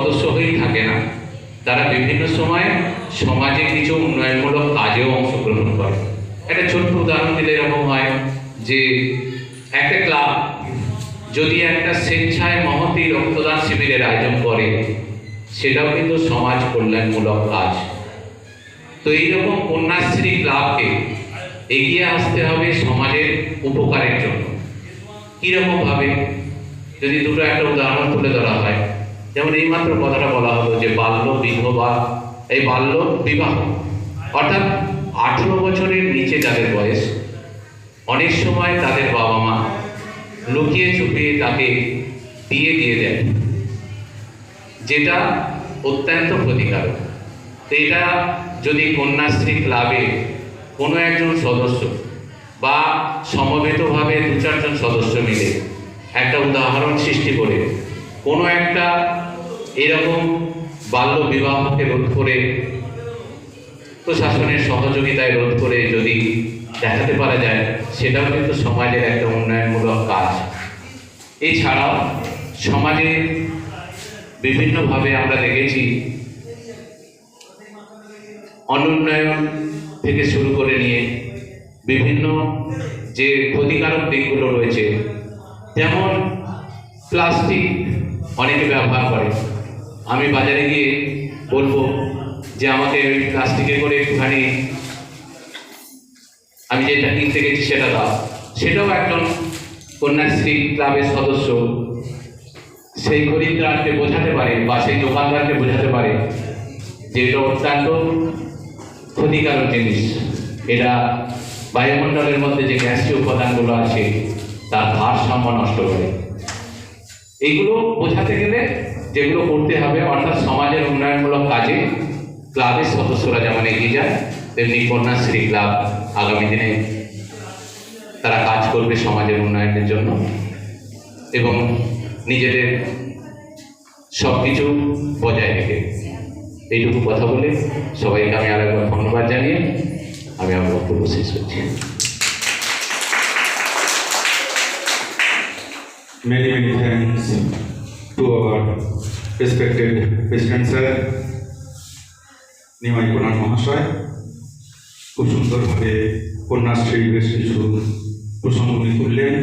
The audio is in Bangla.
সদস্য হয়েই থাকে না, তারা বিভিন্ন সময় সমাজে কিছু উন্নয়নমূলক কাজেও অংশগ্রহণ করে। একটা ছোট্ট উদাহরণ দিলে এরকম হয় যে একটা ক্লাব যদি একটা স্বেচ্ছায় মহতী রক্তদান শিবিরের আয়োজন করে, সেটাও কিন্তু সমাজ কল্যাণমূলক কাজ। তো এইরকম কন্যাশ্রী ক্লাবকে এগিয়ে আসতে হবে সমাজের উপকারের জন্য। কীরকম ভাবে, যদি দুটো একটা উদাহরণ তুলে ধরা হয়, যেমন এইমাত্র কথাটা বলা হলো যে বাল্য বিধবা, এই বাল্য বিবাহ অর্থাৎ 18 বছরের নিচে যাদের বয়স, অনেক সময় তাদের বাবা মা লুকিয়ে ছুপিয়ে তাকে দিয়ে দেয়, যেটা অত্যন্ত ক্ষতিকারক। এটা যদি কন্যাশ্রী ক্লাবে কোনো একজন সদস্য বা সমবেতভাবে 2-4 জন সদস্য মিলে একটা উদাহরণ সৃষ্টি করে কোনো একটা এরকম বাল্য বিবাহকে রোধ করে, প্রশাসনের সহযোগিতায় রোধ করে যদি দেখাতে পারা যায়, সেটাও কিন্তু সমাজের একটা উন্নয়নমূলক কাজ। এছাড়াও সমাজে বিভিন্নভাবে আমরা দেখেছি অনুন্নয়ন থেকে শুরু করে নিয়ে বিভিন্ন যে ক্ষতিকারক দিকগুলো রয়েছে, যেমন প্লাস্টিক অনেকে ব্যবহার করে। আমি বাজারে গিয়ে বলবো যে আমাকে ওই প্লাস্টিকে করে একটুখানি আমি যেটা কিনতে গেছি সেটা দাও, সেটাও একজন কন্যাশ্রী ক্লাবের সদস্য সেই খরিদ্দারকে বোঝাতে পারে বা সেই দোকানদারকে বোঝাতে পারে যে এটা অত্যন্ত ক্ষতিকারক জিনিস, এটা বায়ুমণ্ডলের মধ্যে যে গ্যাসীয় উপাদানগুলো আছে তার ভারসাম্য নষ্ট করে। এইগুলো বোঝাতে গেলে যেগুলো করতে হবে, অর্থাৎ সমাজের উন্নয়নমূলক কাজে ক্লাবের সদস্যরা যেমন এগিয়ে যায়, তেমনি কন্যাশ্রী ক্লাব আগামী দিনে তারা কাজ করবে সমাজের উন্নয়নের জন্য এবং নিজেদের সব কিছু বজায় রেখে। এইটুকু কথা বলে সবাইকে আমি আরেকবার ধন্যবাদ জানিয়ে আমি আমার বক্তব্য শেষ করছি। Many thanks to our respected President Sir, Nimai Kumar মহাশয়। খুব সুন্দরভাবে কন্যাশ্রী বেশ কিছু প্রসঙ্গ তুললেন।